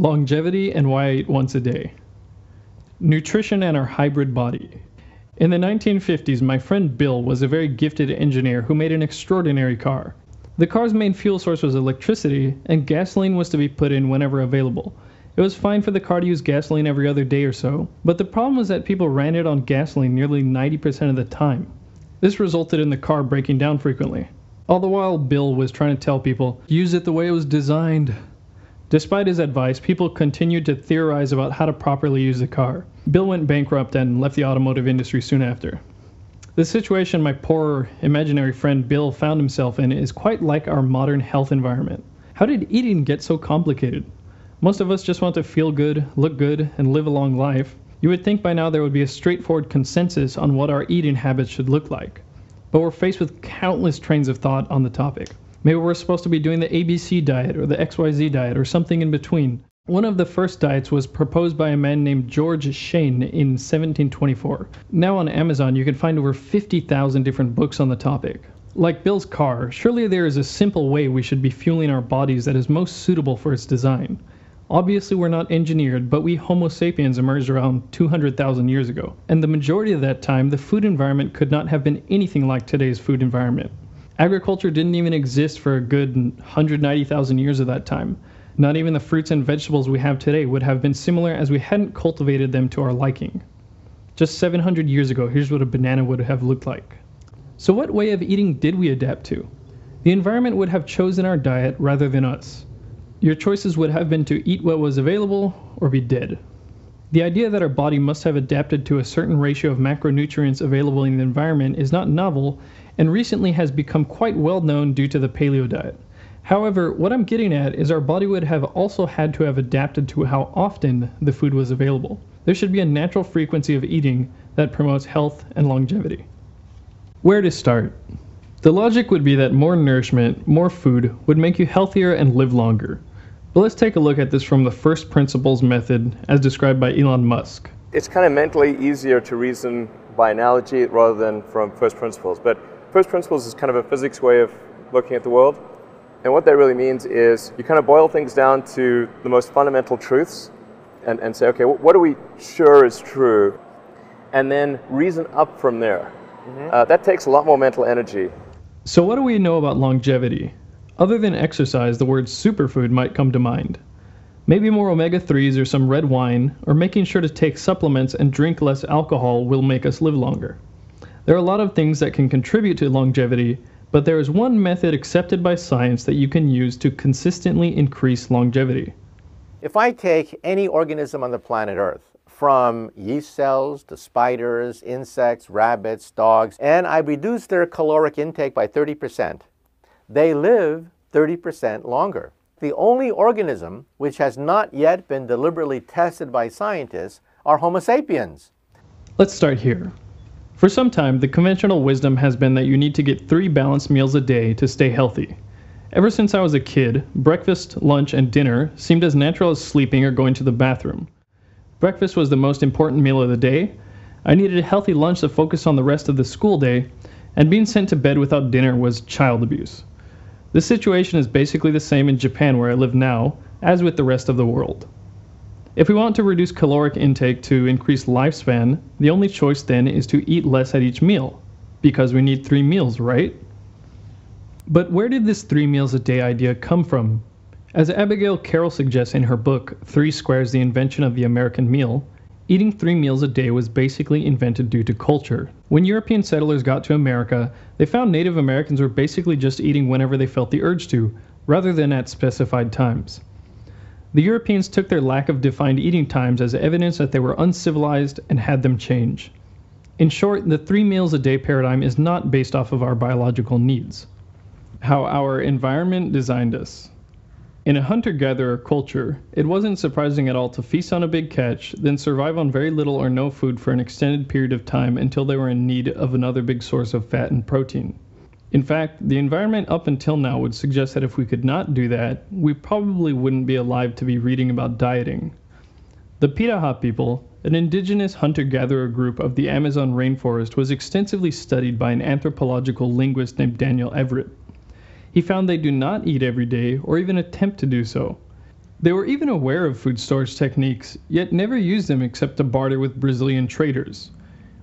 Longevity and why I eat once a day. Nutrition and our hybrid body. In the 1950s, my friend Bill was a very gifted engineer who made an extraordinary car. The car's main fuel source was electricity, and gasoline was to be put in whenever available. It was fine for the car to use gasoline every other day or so, but the problem was that people ran it on gasoline nearly 90% of the time. This resulted in the car breaking down frequently. All the while, Bill was trying to tell people, use it the way it was designed. Despite his advice, people continued to theorize about how to properly use the car. Bill went bankrupt and left the automotive industry soon after. The situation my poor imaginary friend Bill found himself in is quite like our modern health environment. How did eating get so complicated? Most of us just want to feel good, look good, and live a long life. You would think by now there would be a straightforward consensus on what our eating habits should look like. But we're faced with countless trains of thought on the topic. Maybe we're supposed to be doing the ABC diet or the XYZ diet or something in between. One of the first diets was proposed by a man named George Shane in 1724. Now on Amazon you can find over 50,000 different books on the topic. Like Bill's car, surely there is a simple way we should be fueling our bodies that is most suitable for its design. Obviously we're not engineered, but we Homo sapiens emerged around 200,000 years ago, and the majority of that time the food environment could not have been anything like today's food environment. Agriculture didn't even exist for a good 190,000 years of that time. Not even the fruits and vegetables we have today would have been similar as we hadn't cultivated them to our liking. Just 700 years ago, here's what a banana would have looked like. So what way of eating did we adapt to? The environment would have chosen our diet rather than us. Your choices would have been to eat what was available or be dead. The idea that our body must have adapted to a certain ratio of macronutrients available in the environment is not novel, and recently has become quite well known due to the paleo diet. However, what I'm getting at is our body would have also had to have adapted to how often the food was available. There should be a natural frequency of eating that promotes health and longevity. Where to start? The logic would be that more nourishment, more food, would make you healthier and live longer. But let's take a look at this from the first principles method as described by Elon Musk. It's kind of mentally easier to reason by analogy rather than from first principles. But first principles is kind of a physics way of looking at the world. And what that really means is you kind of boil things down to the most fundamental truths and say, okay, what are we sure is true? And then reason up from there. That takes a lot more mental energy. So what do we know about longevity? Other than exercise, the word superfood might come to mind. Maybe more omega-3s or some red wine, or making sure to take supplements and drink less alcohol will make us live longer. There are a lot of things that can contribute to longevity, but there is one method accepted by science that you can use to consistently increase longevity. If I take any organism on the planet Earth, from yeast cells to spiders, insects, rabbits, dogs, and I reduce their caloric intake by 30%, they live 30% longer. The only organism which has not yet been deliberately tested by scientists are Homo sapiens. Let's start here. For some time, the conventional wisdom has been that you need to get 3 balanced meals a day to stay healthy. Ever since I was a kid, breakfast, lunch, and dinner seemed as natural as sleeping or going to the bathroom. Breakfast was the most important meal of the day. I needed a healthy lunch to focus on the rest of the school day, and being sent to bed without dinner was child abuse. This situation is basically the same in Japan where I live now, as with the rest of the world. If we want to reduce caloric intake to increase lifespan, the only choice then is to eat less at each meal, because we need 3 meals, right? But where did this 3 meals a day idea come from? As Abigail Carroll suggests in her book, 3 Squares: The Invention of the American Meal, eating 3 meals a day was basically invented due to culture. When European settlers got to America, they found Native Americans were basically just eating whenever they felt the urge to, rather than at specified times. The Europeans took their lack of defined eating times as evidence that they were uncivilized and had them change. In short, the 3 meals a day paradigm is not based off of our biological needs. How our environment designed us. In a hunter-gatherer culture, it wasn't surprising at all to feast on a big catch, then survive on very little or no food for an extended period of time until they were in need of another big source of fat and protein. In fact, the environment up until now would suggest that if we could not do that, we probably wouldn't be alive to be reading about dieting. The Piraha people, an indigenous hunter-gatherer group of the Amazon rainforest, was extensively studied by an anthropological linguist named Daniel Everett. He found they do not eat every day or even attempt to do so. They were even aware of food storage techniques, yet never used them except to barter with Brazilian traders.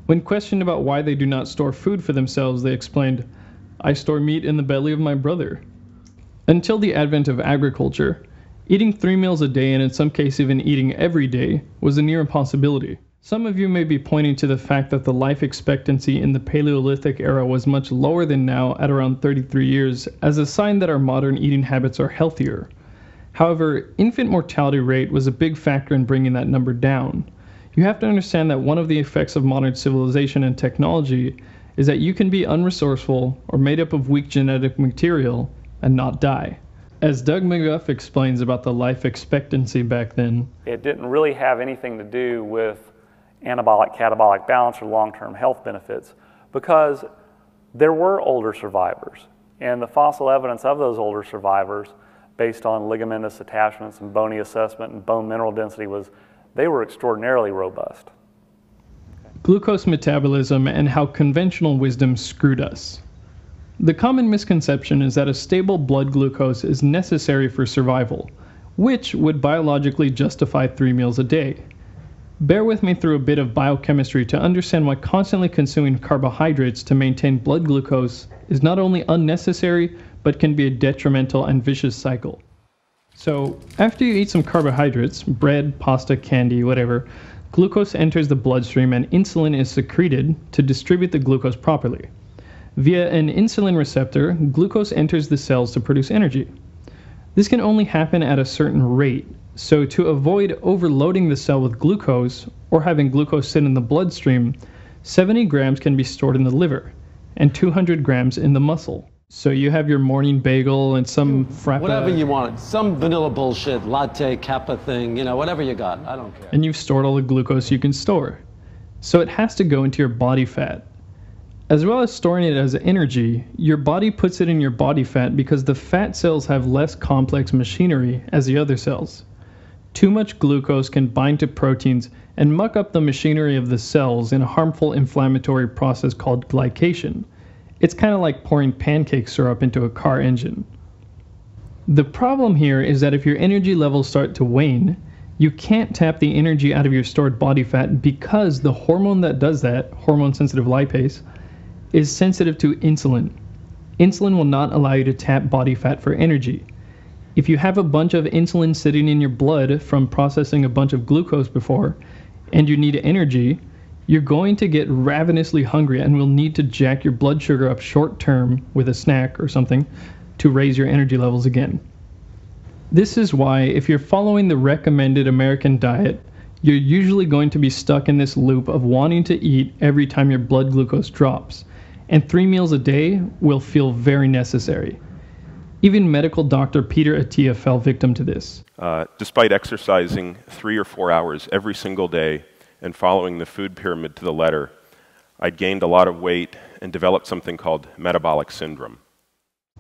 When questioned about why they do not store food for themselves, they explained, "I store meat in the belly of my brother." Until the advent of agriculture, eating 3 meals a day, and in some cases even eating every day, was a near impossibility. Some of you may be pointing to the fact that the life expectancy in the Paleolithic era was much lower than now at around 33 years as a sign that our modern eating habits are healthier. However, infant mortality rate was a big factor in bringing that number down. You have to understand that one of the effects of modern civilization and technology is that you can be unresourceful or made up of weak genetic material and not die. As Doug McGuff explains about the life expectancy back then, it didn't really have anything to do with anabolic-catabolic balance or long-term health benefits because there were older survivors. And the fossil evidence of those older survivors, based on ligamentous attachments and bony assessment and bone mineral density, was they were extraordinarily robust. Glucose metabolism and how conventional wisdom screwed us. The common misconception is that a stable blood glucose is necessary for survival, which would biologically justify 3 meals a day. Bear with me through a bit of biochemistry to understand why constantly consuming carbohydrates to maintain blood glucose is not only unnecessary, but can be a detrimental and vicious cycle. So, after you eat some carbohydrates, bread, pasta, candy, whatever, glucose enters the bloodstream and insulin is secreted to distribute the glucose properly. Via an insulin receptor, glucose enters the cells to produce energy. This can only happen at a certain rate, so to avoid overloading the cell with glucose or having glucose sit in the bloodstream, 70 grams can be stored in the liver and 200 grams in the muscle. So you have your morning bagel and some frappe. Whatever you want, some vanilla bullshit, latte, kappa thing, you know, whatever you got, I don't care. And you've stored all the glucose you can store. So it has to go into your body fat. As well as storing it as energy, your body puts it in your body fat because the fat cells have less complex machinery as the other cells. Too much glucose can bind to proteins and muck up the machinery of the cells in a harmful inflammatory process called glycation. It's kind of like pouring pancake syrup into a car engine. The problem here is that if your energy levels start to wane, you can't tap the energy out of your stored body fat because the hormone that does that, hormone-sensitive lipase, is sensitive to insulin. Insulin will not allow you to tap body fat for energy. If you have a bunch of insulin sitting in your blood from processing a bunch of glucose before, and you need energy, you're going to get ravenously hungry and will need to jack your blood sugar up short term with a snack or something to raise your energy levels again. This is why if you're following the recommended American diet, you're usually going to be stuck in this loop of wanting to eat every time your blood glucose drops, and 3 meals a day will feel very necessary. Even medical doctor Peter Attia fell victim to this. Despite exercising 3 or 4 hours every single day and following the food pyramid to the letter, I'd gained a lot of weight and developed something called metabolic syndrome.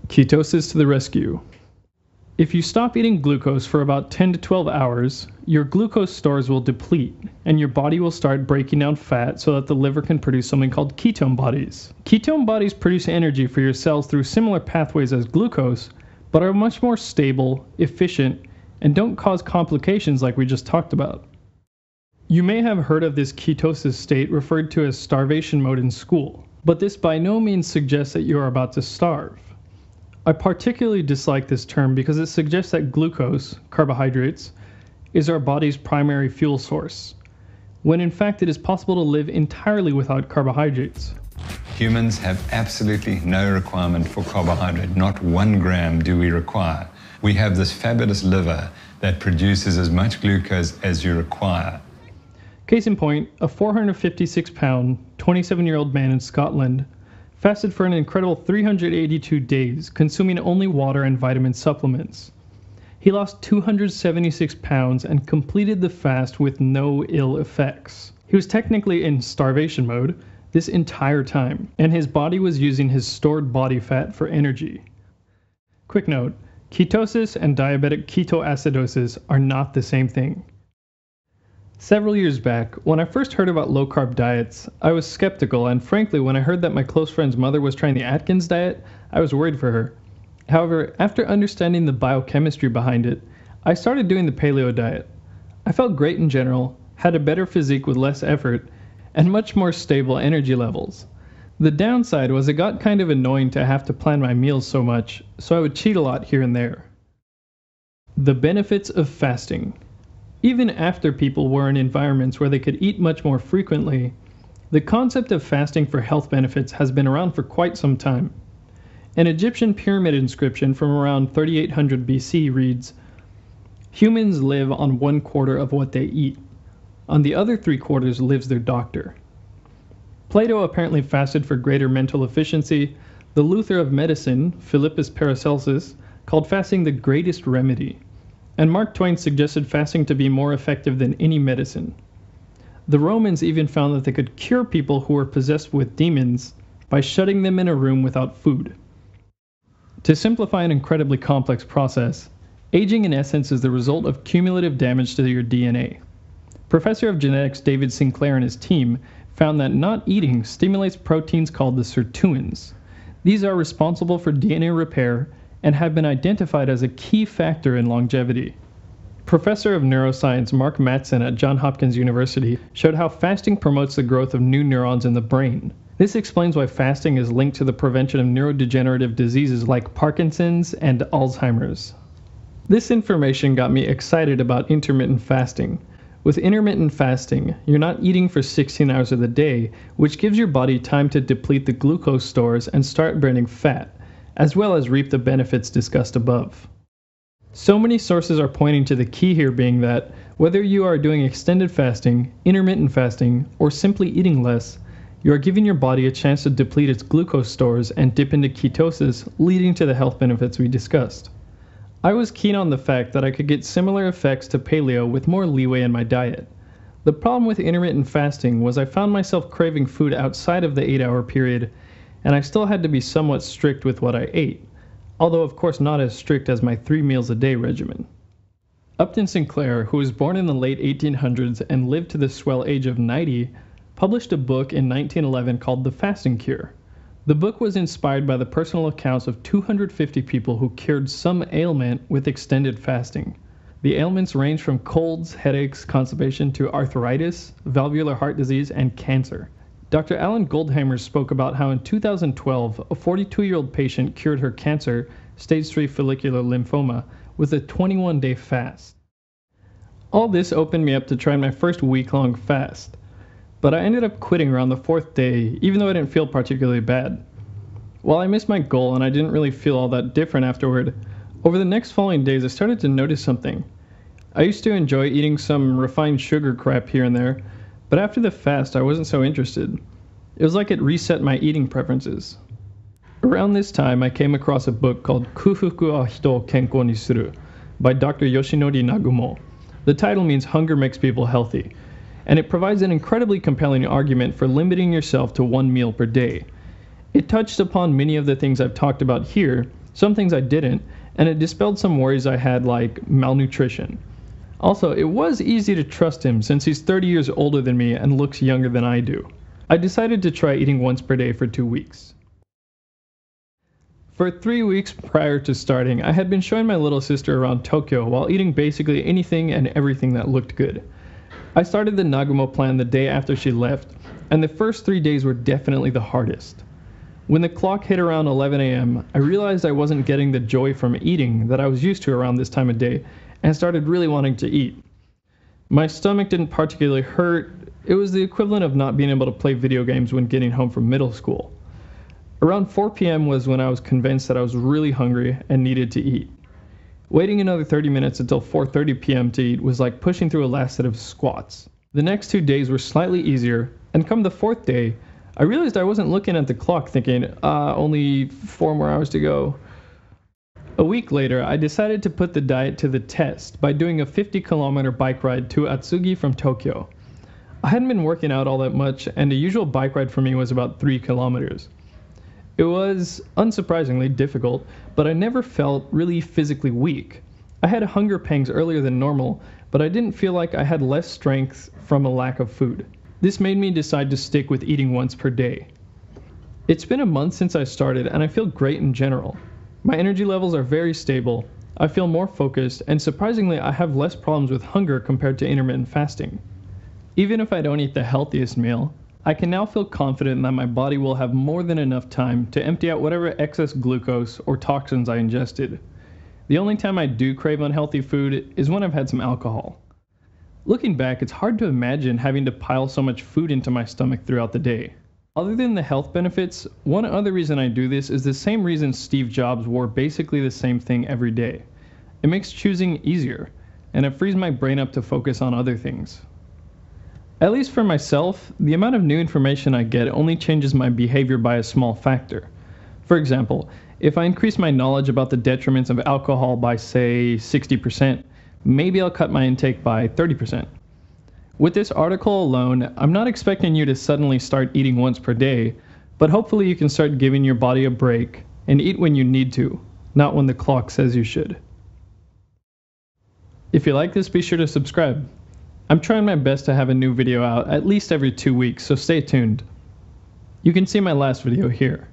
Ketosis to the rescue. If you stop eating glucose for about 10 to 12 hours, your glucose stores will deplete, and your body will start breaking down fat so that the liver can produce something called ketone bodies. Ketone bodies produce energy for your cells through similar pathways as glucose, but are much more stable, efficient, and don't cause complications like we just talked about. You may have heard of this ketosis state referred to as starvation mode in school, but this by no means suggests that you are about to starve. I particularly dislike this term because it suggests that glucose, carbohydrates, is our body's primary fuel source, when in fact it is possible to live entirely without carbohydrates. Humans have absolutely no requirement for carbohydrate, not 1 gram do we require. We have this fabulous liver that produces as much glucose as you require. Case in point, a 456-pound, 27-year-old man in Scotland fasted for an incredible 382 days, consuming only water and vitamin supplements. He lost 276 pounds and completed the fast with no ill effects. He was technically in starvation mode this entire time, and his body was using his stored body fat for energy. Quick note, ketosis and diabetic ketoacidosis are not the same thing. Several years back, when I first heard about low-carb diets, I was skeptical, and frankly, when I heard that my close friend's mother was trying the Atkins diet, I was worried for her. However, after understanding the biochemistry behind it, I started doing the paleo diet. I felt great in general, had a better physique with less effort, and much more stable energy levels. The downside was it got kind of annoying to have to plan my meals so much, so I would cheat a lot here and there. The benefits of fasting. Even after people were in environments where they could eat much more frequently, the concept of fasting for health benefits has been around for quite some time. An Egyptian pyramid inscription from around 3800 BC reads, "Humans live on 1/4 of what they eat. On the other 3/4 lives their doctor." Plato apparently fasted for greater mental efficiency. The Luther of medicine, Philippus Paracelsus, called fasting the greatest remedy. And Mark Twain suggested fasting to be more effective than any medicine. The Romans even found that they could cure people who were possessed with demons by shutting them in a room without food. To simplify an incredibly complex process, aging in essence is the result of cumulative damage to your DNA. Professor of genetics David Sinclair and his team found that not eating stimulates proteins called the sirtuins. These are responsible for DNA repair and have been identified as a key factor in longevity. Professor of neuroscience Mark Mattson at Johns Hopkins University showed how fasting promotes the growth of new neurons in the brain. This explains why fasting is linked to the prevention of neurodegenerative diseases like Parkinson's and Alzheimer's. This information got me excited about intermittent fasting. With intermittent fasting, you're not eating for 16 hours of the day, which gives your body time to deplete the glucose stores and start burning fat, as well as reap the benefits discussed above. So many sources are pointing to the key here being that, whether you are doing extended fasting, intermittent fasting, or simply eating less, you are giving your body a chance to deplete its glucose stores and dip into ketosis, leading to the health benefits we discussed. I was keen on the fact that I could get similar effects to paleo with more leeway in my diet. The problem with intermittent fasting was I found myself craving food outside of the 8-hour period, and I still had to be somewhat strict with what I ate, although of course not as strict as my 3 meals a day regimen. Upton Sinclair, who was born in the late 1800s and lived to the swell age of 90, published a book in 1911 called The Fasting Cure. The book was inspired by the personal accounts of 250 people who cured some ailment with extended fasting. The ailments range from colds, headaches, constipation to arthritis, valvular heart disease, and cancer. Dr. Alan Goldhammer spoke about how in 2012, a 42-year-old patient cured her cancer, stage 3 follicular lymphoma, with a 21-day fast. All this opened me up to try my first week-long fast. But I ended up quitting around the 4th day, even though I didn't feel particularly bad. While I missed my goal and I didn't really feel all that different afterward, over the next following days I started to notice something. I used to enjoy eating some refined sugar crap here and there, but after the fast I wasn't so interested. It was like it reset my eating preferences. Around this time I came across a book called Kufuku wa Hito o Kenkou ni Suru by Dr. Yoshinori Nagumo. The title means Hunger Makes People Healthy, and it provides an incredibly compelling argument for limiting yourself to 1 meal per day. It touched upon many of the things I've talked about here, some things I didn't, and it dispelled some worries I had like malnutrition. Also, it was easy to trust him since he's 30 years older than me and looks younger than I do. I decided to try eating once per day for 2 weeks. For 3 weeks prior to starting, I had been showing my little sister around Tokyo while eating basically anything and everything that looked good. I started the Nagumo plan the day after she left, and the first 3 days were definitely the hardest. When the clock hit around 11 a.m., I realized I wasn't getting the joy from eating that I was used to around this time of day, and started really wanting to eat. My stomach didn't particularly hurt. It was the equivalent of not being able to play video games when getting home from middle school. Around 4 p.m. was when I was convinced that I was really hungry and needed to eat. Waiting another 30 minutes until 4:30 p.m. to eat was like pushing through a last set of squats. The next 2 days were slightly easier, and come the 4th day, I realized I wasn't looking at the clock thinking, only 4 more hours to go. A week later, I decided to put the diet to the test by doing a 50-kilometer bike ride to Atsugi from Tokyo. I hadn't been working out all that much, and the usual bike ride for me was about 3 kilometers. It was, unsurprisingly, difficult, but I never felt really physically weak. I had hunger pangs earlier than normal, but I didn't feel like I had less strength from a lack of food. This made me decide to stick with eating once per day. It's been a month since I started, and I feel great in general. My energy levels are very stable. I feel more focused, and surprisingly, I have less problems with hunger compared to intermittent fasting. Even if I don't eat the healthiest meal, I can now feel confident that my body will have more than enough time to empty out whatever excess glucose or toxins I ingested. The only time I do crave unhealthy food is when I've had some alcohol. Looking back, it's hard to imagine having to pile so much food into my stomach throughout the day. Other than the health benefits, one other reason I do this is the same reason Steve Jobs wore basically the same thing every day. It makes choosing easier, and it frees my brain up to focus on other things. At least for myself, the amount of new information I get only changes my behavior by a small factor. For example, if I increase my knowledge about the detriments of alcohol by, say, 60%, maybe I'll cut my intake by 30%. With this article alone, I'm not expecting you to suddenly start eating once per day, but hopefully you can start giving your body a break and eat when you need to, not when the clock says you should. If you like this, be sure to subscribe. I'm trying my best to have a new video out at least every 2 weeks, so stay tuned. You can see my last video here.